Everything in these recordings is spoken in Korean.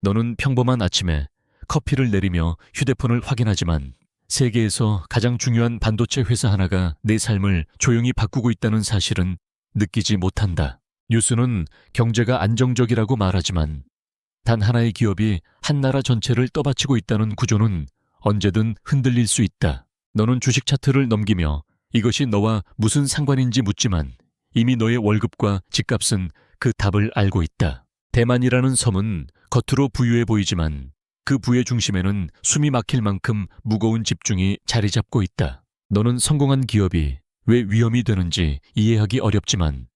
너는 평범한 아침에 커피를 내리며 휴대폰을 확인하지만 세계에서 가장 중요한 반도체 회사 하나가 내 삶을 조용히 바꾸고 있다는 사실은 느끼지 못한다. 뉴스는 경제가 안정적이라고 말하지만 단 하나의 기업이 한 나라 전체를 떠받치고 있다는 구조는 언제든 흔들릴 수 있다. 너는 주식 차트를 넘기며 이것이 너와 무슨 상관인지 묻지만 이미 너의 월급과 집값은 그 답을 알고 있다. 대만이라는 섬은 겉으로 부유해 보이지만 그 부의 중심에는 숨이 막힐 만큼 무거운 집중이 자리 잡고 있다. 너는 성공한 기업이 왜 위험이 되는지 이해하기 어렵지만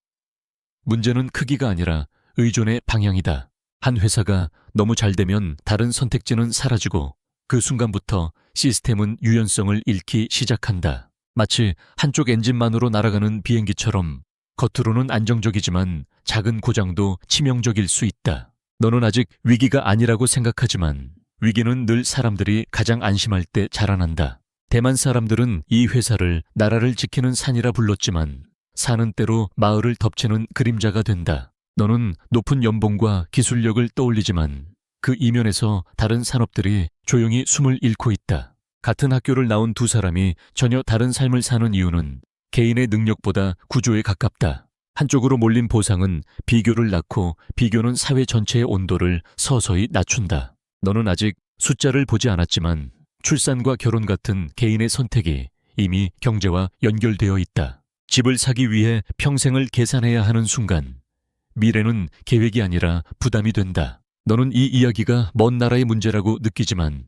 문제는 크기가 아니라 의존의 방향이다. 한 회사가 너무 잘 되면 다른 선택지는 사라지고 그 순간부터 시스템은 유연성을 잃기 시작한다. 마치 한쪽 엔진만으로 날아가는 비행기처럼 겉으로는 안정적이지만 작은 고장도 치명적일 수 있다. 너는 아직 위기가 아니라고 생각하지만 위기는 늘 사람들이 가장 안심할 때 자라난다. 대만 사람들은 이 회사를 나라를 지키는 산이라 불렀지만 사는 때로 마을을 덮치는 그림자가 된다. 너는 높은 연봉과 기술력을 떠올리지만 그 이면에서 다른 산업들이 조용히 숨을 잃고 있다. 같은 학교를 나온 두 사람이 전혀 다른 삶을 사는 이유는 개인의 능력보다 구조에 가깝다. 한쪽으로 몰린 보상은 비교를 낳고 비교는 사회 전체의 온도를 서서히 낮춘다. 너는 아직 숫자를 보지 않았지만 출산과 결혼 같은 개인의 선택이 이미 경제와 연결되어 있다. 집을 사기 위해 평생을 계산해야 하는 순간 미래는 계획이 아니라 부담이 된다. 너는 이 이야기가 먼 나라의 문제라고 느끼지만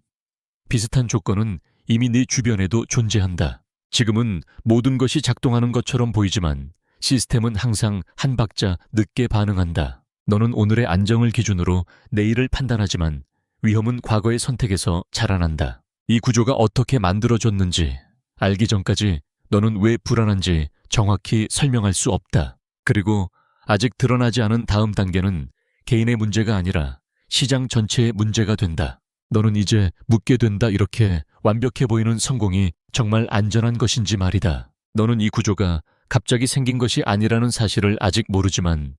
비슷한 조건은 이미 네 주변에도 존재한다. 지금은 모든 것이 작동하는 것처럼 보이지만 시스템은 항상 한 박자 늦게 반응한다. 너는 오늘의 안정을 기준으로 내일을 판단하지만 위험은 과거의 선택에서 자라난다. 이 구조가 어떻게 만들어졌는지 알기 전까지 너는 왜 불안한지 정확히 설명할 수 없다. 그리고 아직 드러나지 않은 다음 단계는 개인의 문제가 아니라 시장 전체의 문제가 된다. 너는 이제 묻게 된다. 이렇게 완벽해 보이는 성공이 정말 안전한 것인지 말이다. 너는 이 구조가 갑자기 생긴 것이 아니라는 사실을 아직 모르지만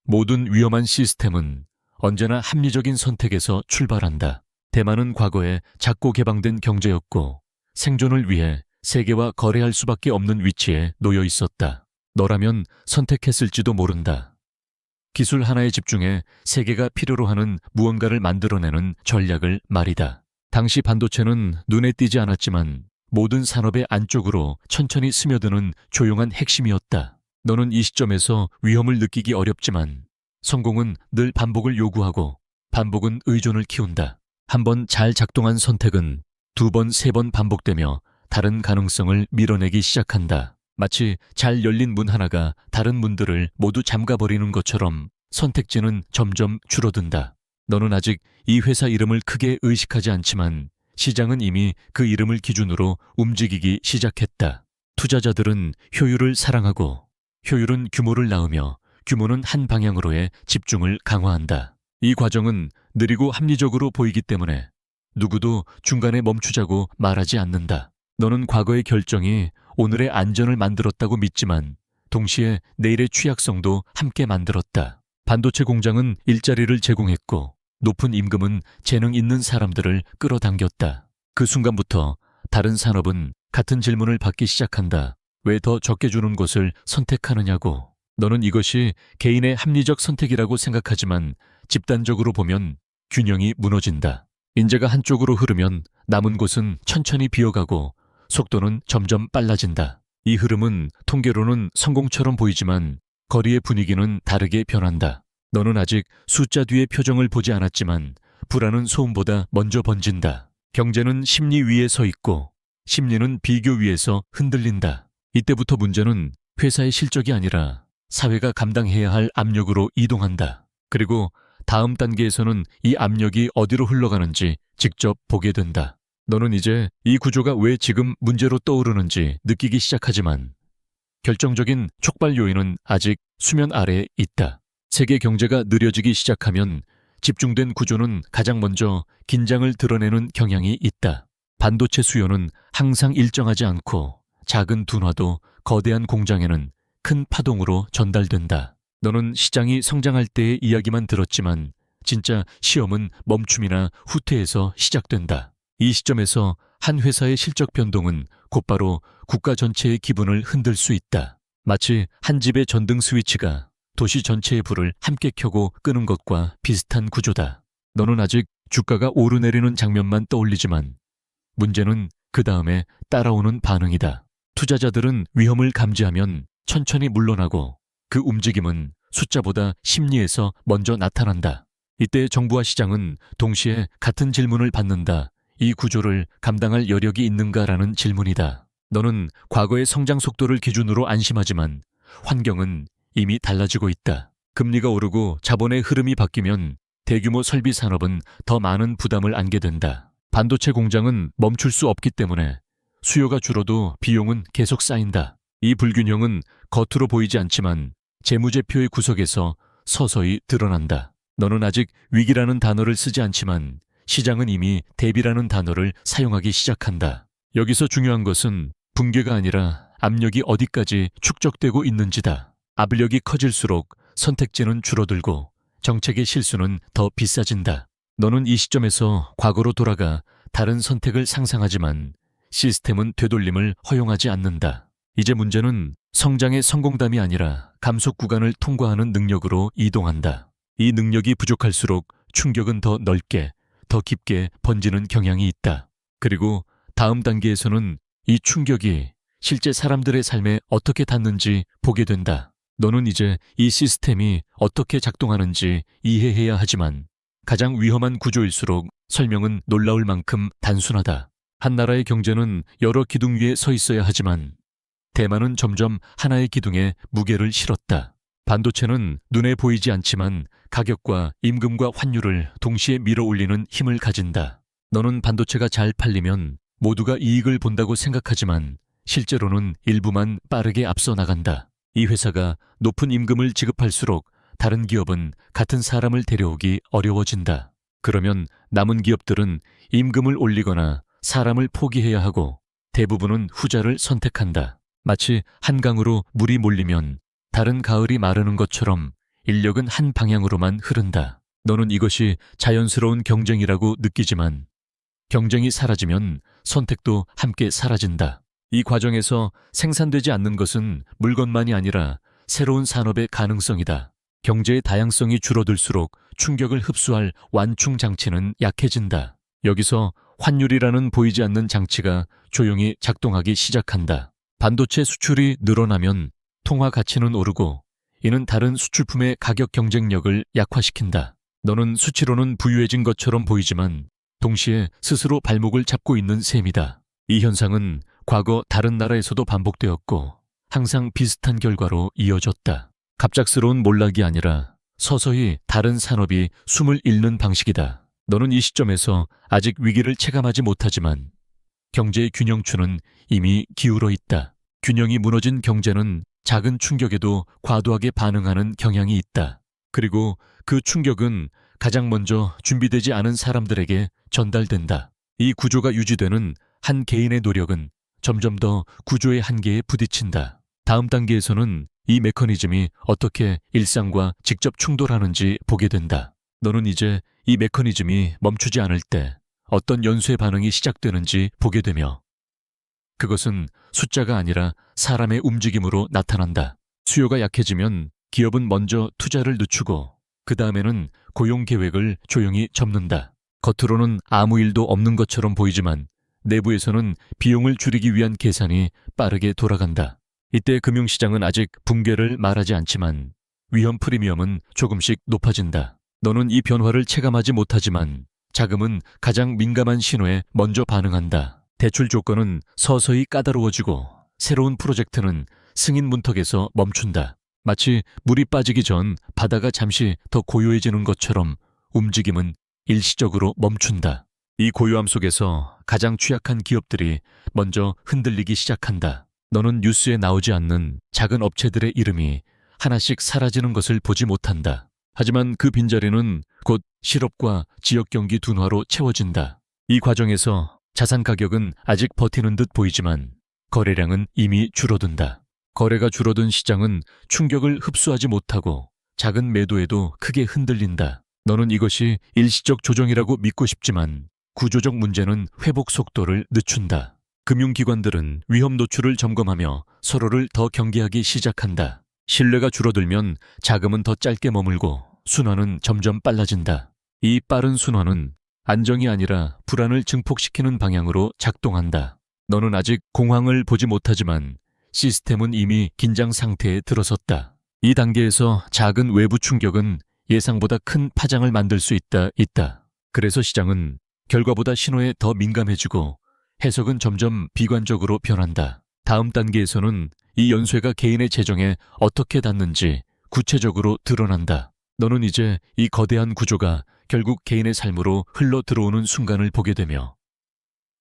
모든 위험한 시스템은 언제나 합리적인 선택에서 출발한다. 대만은 과거에 작고 개방된 경제였고 생존을 위해 세계와 거래할 수밖에 없는 위치에 놓여 있었다. 너라면 선택했을지도 모른다. 기술 하나에 집중해 세계가 필요로 하는 무언가를 만들어내는 전략을 말이다. 당시 반도체는 눈에 띄지 않았지만 모든 산업의 안쪽으로 천천히 스며드는 조용한 핵심이었다. 너는 이 시점에서 위험을 느끼기 어렵지만 성공은 늘 반복을 요구하고 반복은 의존을 키운다. 한 번 잘 작동한 선택은 두 번, 세 번 반복되며 다른 가능성을 밀어내기 시작한다. 마치 잘 열린 문 하나가 다른 문들을 모두 잠가버리는 것처럼 선택지는 점점 줄어든다. 너는 아직 이 회사 이름을 크게 의식하지 않지만 시장은 이미 그 이름을 기준으로 움직이기 시작했다. 투자자들은 효율을 사랑하고 효율은 규모를 낳으며 규모는 한 방향으로의 집중을 강화한다. 이 과정은 느리고 합리적으로 보이기 때문에 누구도 중간에 멈추자고 말하지 않는다. 너는 과거의 결정이 오늘의 안전을 만들었다고 믿지만 동시에 내일의 취약성도 함께 만들었다. 반도체 공장은 일자리를 제공했고 높은 임금은 재능 있는 사람들을 끌어당겼다. 그 순간부터 다른 산업은 같은 질문을 받기 시작한다. 왜 더 적게 주는 곳을 선택하느냐고. 너는 이것이 개인의 합리적 선택이라고 생각하지만 집단적으로 보면 균형이 무너진다. 인재가 한쪽으로 흐르면 남은 곳은 천천히 비어가고 속도는 점점 빨라진다. 이 흐름은 통계로는 성공처럼 보이지만 거리의 분위기는 다르게 변한다. 너는 아직 숫자 뒤의 표정을 보지 않았지만 불안은 소음보다 먼저 번진다. 경제는 심리 위에 서 있고 심리는 비교 위에서 흔들린다. 이때부터 문제는 회사의 실적이 아니라 사회가 감당해야 할 압력으로 이동한다. 그리고 다음 단계에서는 이 압력이 어디로 흘러가는지 직접 보게 된다. 너는 이제 이 구조가 왜 지금 문제로 떠오르는지 느끼기 시작하지만 결정적인 촉발 요인은 아직 수면 아래에 있다. 세계 경제가 느려지기 시작하면 집중된 구조는 가장 먼저 긴장을 드러내는 경향이 있다. 반도체 수요는 항상 일정하지 않고 작은 둔화도 거대한 공장에는 큰 파동으로 전달된다. 너는 시장이 성장할 때의 이야기만 들었지만 진짜 시험은 멈춤이나 후퇴에서 시작된다. 이 시점에서 한 회사의 실적 변동은 곧바로 국가 전체의 기분을 흔들 수 있다. 마치 한 집의 전등 스위치가 도시 전체의 불을 함께 켜고 끄는 것과 비슷한 구조다. 너는 아직 주가가 오르내리는 장면만 떠올리지만 문제는 그 다음에 따라오는 반응이다. 투자자들은 위험을 감지하면 천천히 물러나고 그 움직임은 숫자보다 심리에서 먼저 나타난다. 이때 정부와 시장은 동시에 같은 질문을 받는다. 이 구조를 감당할 여력이 있는가라는 질문이다. 너는 과거의 성장 속도를 기준으로 안심하지만 환경은 이미 달라지고 있다. 금리가 오르고 자본의 흐름이 바뀌면 대규모 설비 산업은 더 많은 부담을 안게 된다. 반도체 공장은 멈출 수 없기 때문에 수요가 줄어도 비용은 계속 쌓인다. 이 불균형은 겉으로 보이지 않지만 재무제표의 구석에서 서서히 드러난다. 너는 아직 위기라는 단어를 쓰지 않지만 시장은 이미 대비라는 단어를 사용하기 시작한다. 여기서 중요한 것은 붕괴가 아니라 압력이 어디까지 축적되고 있는지다. 압력이 커질수록 선택지는 줄어들고 정책의 실수는 더 비싸진다. 너는 이 시점에서 과거로 돌아가 다른 선택을 상상하지만 시스템은 되돌림을 허용하지 않는다. 이제 문제는 성장의 성공담이 아니라 감속 구간을 통과하는 능력으로 이동한다. 이 능력이 부족할수록 충격은 더 넓게, 더 깊게 번지는 경향이 있다. 그리고 다음 단계에서는 이 충격이 실제 사람들의 삶에 어떻게 닿는지 보게 된다. 너는 이제 이 시스템이 어떻게 작동하는지 이해해야 하지만 가장 위험한 구조일수록 설명은 놀라울 만큼 단순하다. 한 나라의 경제는 여러 기둥 위에 서 있어야 하지만 대만은 점점 하나의 기둥에 무게를 실었다. 반도체는 눈에 보이지 않지만 가격과 임금과 환율을 동시에 밀어 올리는 힘을 가진다. 너는 반도체가 잘 팔리면 모두가 이익을 본다고 생각하지만 실제로는 일부만 빠르게 앞서 나간다. 이 회사가 높은 임금을 지급할수록 다른 기업은 같은 사람을 데려오기 어려워진다. 그러면 남은 기업들은 임금을 올리거나 사람을 포기해야 하고 대부분은 후자를 선택한다. 마치 한강으로 물이 몰리면 다른 가을이 마르는 것처럼 인력은 한 방향으로만 흐른다. 너는 이것이 자연스러운 경쟁이라고 느끼지만 경쟁이 사라지면 선택도 함께 사라진다. 이 과정에서 생산되지 않는 것은 물건만이 아니라 새로운 산업의 가능성이다. 경제의 다양성이 줄어들수록 충격을 흡수할 완충 장치는 약해진다. 여기서 환율이라는 보이지 않는 장치가 조용히 작동하기 시작한다. 반도체 수출이 늘어나면 통화 가치는 오르고 이는 다른 수출품의 가격 경쟁력을 약화시킨다. 너는 수치로는 부유해진 것처럼 보이지만 동시에 스스로 발목을 잡고 있는 셈이다. 이 현상은 과거 다른 나라에서도 반복되었고 항상 비슷한 결과로 이어졌다. 갑작스러운 몰락이 아니라 서서히 다른 산업이 숨을 잃는 방식이다. 너는 이 시점에서 아직 위기를 체감하지 못하지만 경제의 균형추는 이미 기울어 있다. 균형이 무너진 경제는 작은 충격에도 과도하게 반응하는 경향이 있다. 그리고 그 충격은 가장 먼저 준비되지 않은 사람들에게 전달된다. 이 구조가 유지되는 한 개인의 노력은 점점 더 구조의 한계에 부딪힌다. 다음 단계에서는 이 메커니즘이 어떻게 일상과 직접 충돌하는지 보게 된다. 너는 이제 이 메커니즘이 멈추지 않을 때 어떤 연쇄 반응이 시작되는지 보게 되며 그것은 숫자가 아니라 사람의 움직임으로 나타난다. 수요가 약해지면 기업은 먼저 투자를 늦추고 그 다음에는 고용 계획을 조용히 접는다. 겉으로는 아무 일도 없는 것처럼 보이지만 내부에서는 비용을 줄이기 위한 계산이 빠르게 돌아간다. 이때 금융시장은 아직 붕괴를 말하지 않지만 위험 프리미엄은 조금씩 높아진다. 너는 이 변화를 체감하지 못하지만 자금은 가장 민감한 신호에 먼저 반응한다. 대출 조건은 서서히 까다로워지고 새로운 프로젝트는 승인 문턱에서 멈춘다. 마치 물이 빠지기 전 바다가 잠시 더 고요해지는 것처럼 움직임은 일시적으로 멈춘다. 이 고요함 속에서 가장 취약한 기업들이 먼저 흔들리기 시작한다. 너는 뉴스에 나오지 않는 작은 업체들의 이름이 하나씩 사라지는 것을 보지 못한다. 하지만 그 빈자리는 곧 실업과 지역 경기 둔화로 채워진다. 이 과정에서 자산 가격은 아직 버티는 듯 보이지만 거래량은 이미 줄어든다. 거래가 줄어든 시장은 충격을 흡수하지 못하고 작은 매도에도 크게 흔들린다. 너는 이것이 일시적 조정이라고 믿고 싶지만 구조적 문제는 회복 속도를 늦춘다. 금융기관들은 위험 노출을 점검하며 서로를 더 경계하기 시작한다. 신뢰가 줄어들면 자금은 더 짧게 머물고 순환은 점점 빨라진다. 이 빠른 순환은 안정이 아니라 불안을 증폭시키는 방향으로 작동한다. 너는 아직 공황을 보지 못하지만 시스템은 이미 긴장 상태에 들어섰다. 이 단계에서 작은 외부 충격은 예상보다 큰 파장을 만들 수 있다. 그래서 시장은 결과보다 신호에 더 민감해지고 해석은 점점 비관적으로 변한다. 다음 단계에서는 이 연쇄가 개인의 재정에 어떻게 닿는지 구체적으로 드러난다. 너는 이제 이 거대한 구조가 결국 개인의 삶으로 흘러 들어오는 순간을 보게 되며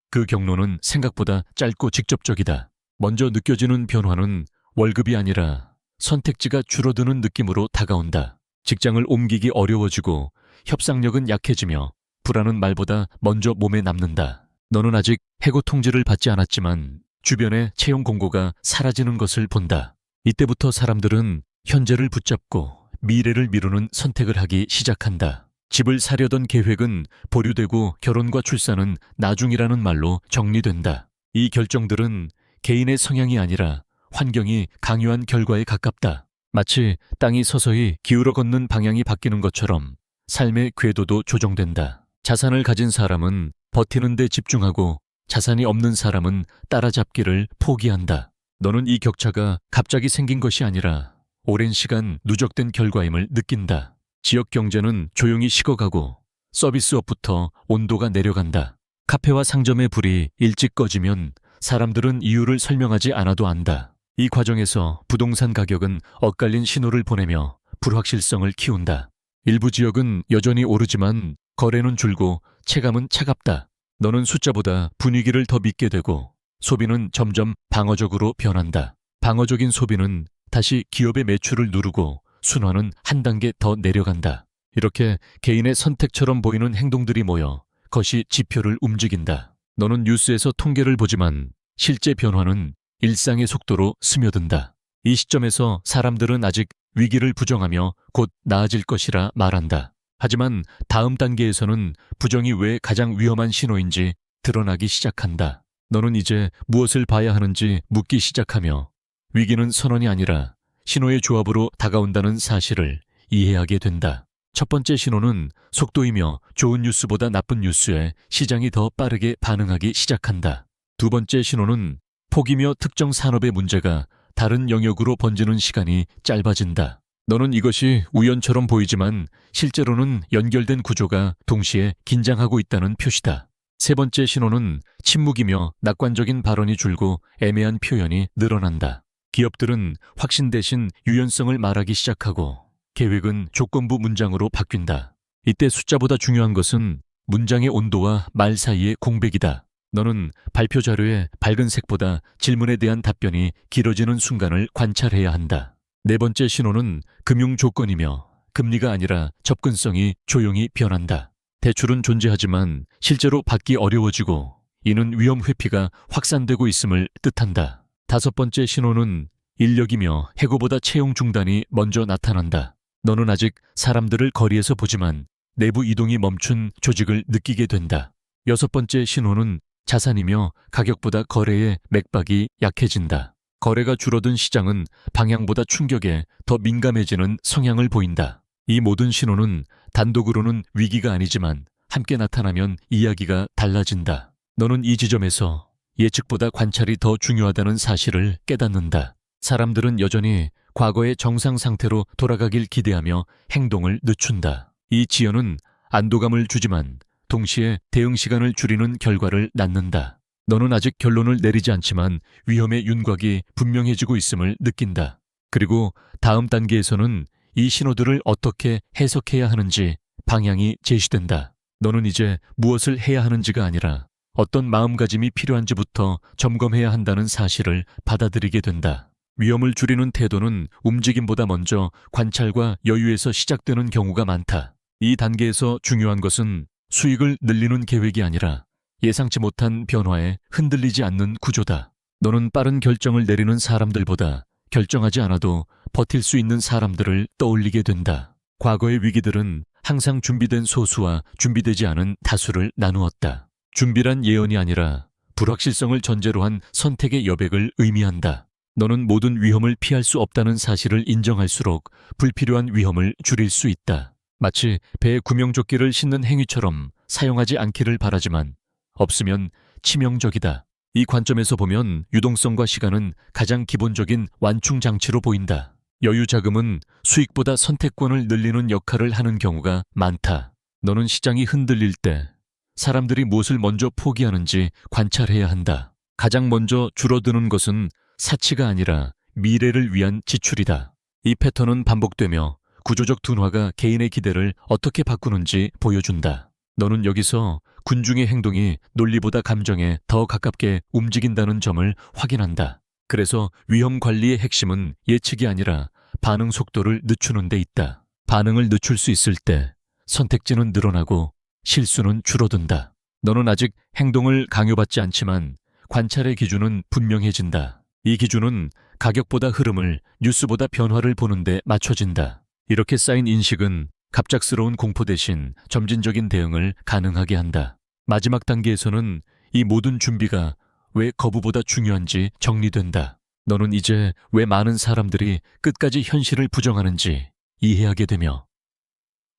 그 경로는 생각보다 짧고 직접적이다. 먼저 느껴지는 변화는 월급이 아니라 선택지가 줄어드는 느낌으로 다가온다. 직장을 옮기기 어려워지고 협상력은 약해지며 불안은 말보다 먼저 몸에 남는다. 너는 아직 해고 통지를 받지 않았지만 주변의 채용 공고가 사라지는 것을 본다. 이때부터 사람들은 현재를 붙잡고 미래를 미루는 선택을 하기 시작한다. 집을 사려던 계획은 보류되고 결혼과 출산은 나중이라는 말로 정리된다. 이 결정들은 개인의 성향이 아니라 환경이 강요한 결과에 가깝다. 마치 땅이 서서히 기울어 걷는 방향이 바뀌는 것처럼 삶의 궤도도 조정된다. 자산을 가진 사람은 버티는 데 집중하고 자산이 없는 사람은 따라잡기를 포기한다. 너는 이 격차가 갑자기 생긴 것이 아니라 오랜 시간 누적된 결과임을 느낀다. 지역 경제는 조용히 식어가고 서비스업부터 온도가 내려간다. 카페와 상점의 불이 일찍 꺼지면 사람들은 이유를 설명하지 않아도 안다. 이 과정에서 부동산 가격은 엇갈린 신호를 보내며 불확실성을 키운다. 일부 지역은 여전히 오르지만 거래는 줄고 체감은 차갑다. 너는 숫자보다 분위기를 더 믿게 되고 소비는 점점 방어적으로 변한다. 방어적인 소비는 다시 기업의 매출을 누르고 순환은 한 단계 더 내려간다. 이렇게 개인의 선택처럼 보이는 행동들이 모여 그것이 지표를 움직인다. 너는 뉴스에서 통계를 보지만 실제 변화는 일상의 속도로 스며든다. 이 시점에서 사람들은 아직 위기를 부정하며 곧 나아질 것이라 말한다. 하지만 다음 단계에서는 부정이 왜 가장 위험한 신호인지 드러나기 시작한다. 너는 이제 무엇을 봐야 하는지 묻기 시작하며 위기는 선언이 아니라 신호의 조합으로 다가온다는 사실을 이해하게 된다. 첫 번째 신호는 속도이며 좋은 뉴스보다 나쁜 뉴스에 시장이 더 빠르게 반응하기 시작한다. 두 번째 신호는 폭이며 특정 산업의 문제가 다른 영역으로 번지는 시간이 짧아진다. 너는 이것이 우연처럼 보이지만 실제로는 연결된 구조가 동시에 긴장하고 있다는 표시다. 세 번째 신호는 침묵이며 낙관적인 발언이 줄고 애매한 표현이 늘어난다. 기업들은 확신 대신 유연성을 말하기 시작하고 계획은 조건부 문장으로 바뀐다. 이때 숫자보다 중요한 것은 문장의 온도와 말 사이의 공백이다. 너는 발표 자료의 밝은 색보다 질문에 대한 답변이 길어지는 순간을 관찰해야 한다. 네 번째 신호는 금융 조건이며 금리가 아니라 접근성이 조용히 변한다. 대출은 존재하지만 실제로 받기 어려워지고 이는 위험 회피가 확산되고 있음을 뜻한다. 다섯 번째 신호는 인력이며 해고보다 채용 중단이 먼저 나타난다. 너는 아직 사람들을 거리에서 보지만 내부 이동이 멈춘 조직을 느끼게 된다. 여섯 번째 신호는 자산이며 가격보다 거래의 맥박이 약해진다. 거래가 줄어든 시장은 방향보다 충격에 더 민감해지는 성향을 보인다. 이 모든 신호는 단독으로는 위기가 아니지만 함께 나타나면 이야기가 달라진다. 너는 이 지점에서 예측보다 관찰이 더 중요하다는 사실을 깨닫는다. 사람들은 여전히 과거의 정상 상태로 돌아가길 기대하며 행동을 늦춘다. 이 지연은 안도감을 주지만 동시에 대응 시간을 줄이는 결과를 낳는다. 너는 아직 결론을 내리지 않지만 위험의 윤곽이 분명해지고 있음을 느낀다. 그리고 다음 단계에서는 이 신호들을 어떻게 해석해야 하는지 방향이 제시된다. 너는 이제 무엇을 해야 하는지가 아니라 어떤 마음가짐이 필요한지부터 점검해야 한다는 사실을 받아들이게 된다. 위험을 줄이는 태도는 움직임보다 먼저 관찰과 여유에서 시작되는 경우가 많다. 이 단계에서 중요한 것은 수익을 늘리는 계획이 아니라 예상치 못한 변화에 흔들리지 않는 구조다. 너는 빠른 결정을 내리는 사람들보다 결정하지 않아도 버틸 수 있는 사람들을 떠올리게 된다. 과거의 위기들은 항상 준비된 소수와 준비되지 않은 다수를 나누었다. 준비란 예언이 아니라 불확실성을 전제로 한 선택의 여백을 의미한다. 너는 모든 위험을 피할 수 없다는 사실을 인정할수록 불필요한 위험을 줄일 수 있다. 마치 배에 구명조끼를 신는 행위처럼 사용하지 않기를 바라지만 없으면 치명적이다. 이 관점에서 보면 유동성과 시간은 가장 기본적인 완충 장치로 보인다. 여유 자금은 수익보다 선택권을 늘리는 역할을 하는 경우가 많다. 너는 시장이 흔들릴 때 사람들이 무엇을 먼저 포기하는지 관찰해야 한다. 가장 먼저 줄어드는 것은 사치가 아니라 미래를 위한 지출이다. 이 패턴은 반복되며 구조적 둔화가 개인의 기대를 어떻게 바꾸는지 보여준다. 너는 여기서 군중의 행동이 논리보다 감정에 더 가깝게 움직인다는 점을 확인한다. 그래서 위험 관리의 핵심은 예측이 아니라 반응 속도를 늦추는 데 있다. 반응을 늦출 수 있을 때 선택지는 늘어나고 실수는 줄어든다. 너는 아직 행동을 강요받지 않지만 관찰의 기준은 분명해진다. 이 기준은 가격보다 흐름을, 뉴스보다 변화를 보는데 맞춰진다. 이렇게 쌓인 인식은 갑작스러운 공포 대신 점진적인 대응을 가능하게 한다. 마지막 단계에서는 이 모든 준비가 왜 거부보다 중요한지 정리된다. 너는 이제 왜 많은 사람들이 끝까지 현실을 부정하는지 이해하게 되며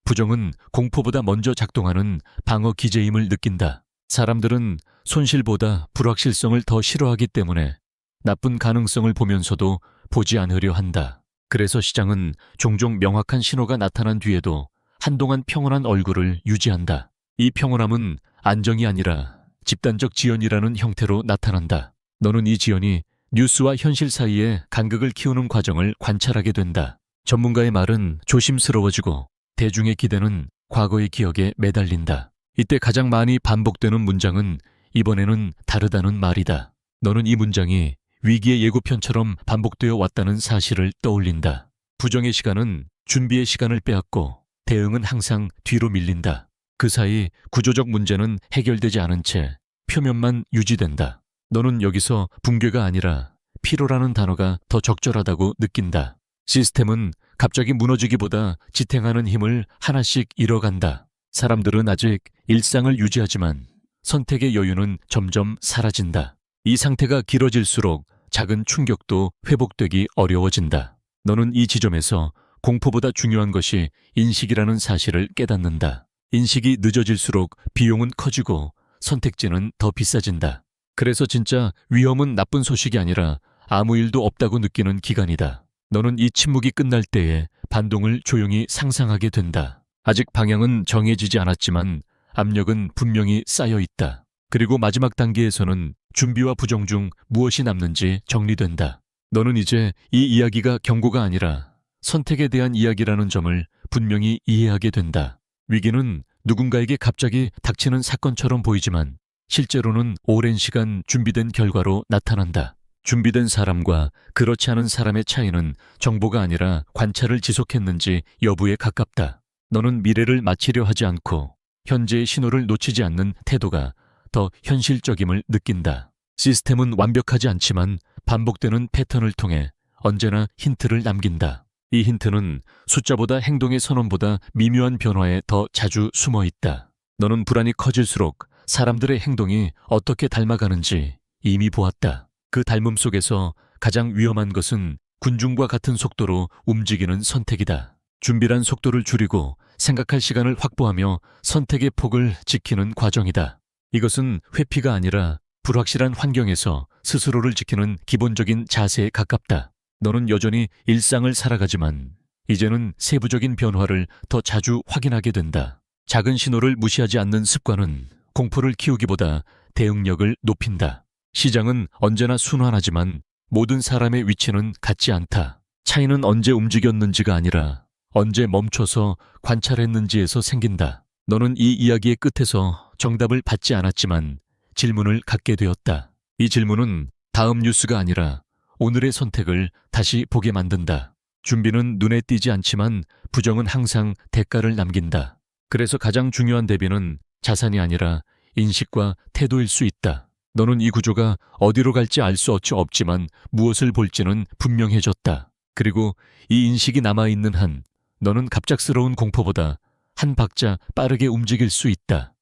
부정은 공포보다 먼저 작동하는 방어 기제임을 느낀다. 사람들은 손실보다 불확실성을 더 싫어하기 때문에 나쁜 가능성을 보면서도 보지 않으려 한다. 그래서 시장은 종종 명확한 신호가 나타난 뒤에도 한동안 평온한 얼굴을 유지한다. 이 평온함은 안정이 아니라 집단적 지연이라는 형태로 나타난다. 너는 이 지연이 뉴스와 현실 사이에 간극을 키우는 과정을 관찰하게 된다. 전문가의 말은 조심스러워지고 대중의 기대는 과거의 기억에 매달린다. 이때 가장 많이 반복되는 문장은 이번에는 다르다는 말이다. 너는 이 문장이 위기의 예고편처럼 반복되어 왔다는 사실을 떠올린다. 부정의 시간은 준비의 시간을 빼앗고 대응은 항상 뒤로 밀린다. 그 사이 구조적 문제는 해결되지 않은 채 표면만 유지된다. 너는 여기서 붕괴가 아니라 피로라는 단어가 더 적절하다고 느낀다. 시스템은 갑자기 무너지기보다 지탱하는 힘을 하나씩 잃어간다. 사람들은 아직 일상을 유지하지만 선택의 여유는 점점 사라진다. 이 상태가 길어질수록 작은 충격도 회복되기 어려워진다. 너는 이 지점에서 공포보다 중요한 것이 인식이라는 사실을 깨닫는다. 인식이 늦어질수록 비용은 커지고 선택지는 더 비싸진다. 그래서 진짜 위험은 나쁜 소식이 아니라 아무 일도 없다고 느끼는 기간이다. 너는 이 침묵이 끝날 때에 반동을 조용히 상상하게 된다. 아직 방향은 정해지지 않았지만 압력은 분명히 쌓여 있다. 그리고 마지막 단계에서는 준비와 부정 중 무엇이 남는지 정리된다. 너는 이제 이 이야기가 경고가 아니라 선택에 대한 이야기라는 점을 분명히 이해하게 된다. 위기는 누군가에게 갑자기 닥치는 사건처럼 보이지만 실제로는 오랜 시간 준비된 결과로 나타난다. 준비된 사람과 그렇지 않은 사람의 차이는 정보가 아니라 관찰을 지속했는지 여부에 가깝다. 너는 미래를 맞히려 하지 않고 현재의 신호를 놓치지 않는 태도가 더 현실적임을 느낀다. 시스템은 완벽하지 않지만 반복되는 패턴을 통해 언제나 힌트를 남긴다. 이 힌트는 숫자보다 행동의 선언보다 미묘한 변화에 더 자주 숨어 있다. 너는 불안이 커질수록 사람들의 행동이 어떻게 닮아가는지 이미 보았다. 그 닮음 속에서 가장 위험한 것은 군중과 같은 속도로 움직이는 선택이다. 준비란 속도를 줄이고 생각할 시간을 확보하며 선택의 폭을 지키는 과정이다. 이것은 회피가 아니라 불확실한 환경에서 스스로를 지키는 기본적인 자세에 가깝다. 너는 여전히 일상을 살아가지만 이제는 세부적인 변화를 더 자주 확인하게 된다. 작은 신호를 무시하지 않는 습관은 공포를 키우기보다 대응력을 높인다. 시장은 언제나 순환하지만 모든 사람의 위치는 같지 않다. 차이는 언제 움직였는지가 아니라 언제 멈춰서 관찰했는지에서 생긴다. 너는 이 이야기의 끝에서 정답을 받지 않았지만 질문을 갖게 되었다. 이 질문은 다음 뉴스가 아니라 오늘의 선택을 다시 보게 만든다. 준비는 눈에 띄지 않지만 부정은 항상 대가를 남긴다. 그래서 가장 중요한 대비는 자산이 아니라 인식과 태도일 수 있다. 너는 이 구조가 어디로 갈지 알 수 없지만 무엇을 볼지는 분명해졌다. 그리고 이 인식이 남아있는 한 너는 갑작스러운 공포보다 한 박자 빠르게 움직일 수 있다.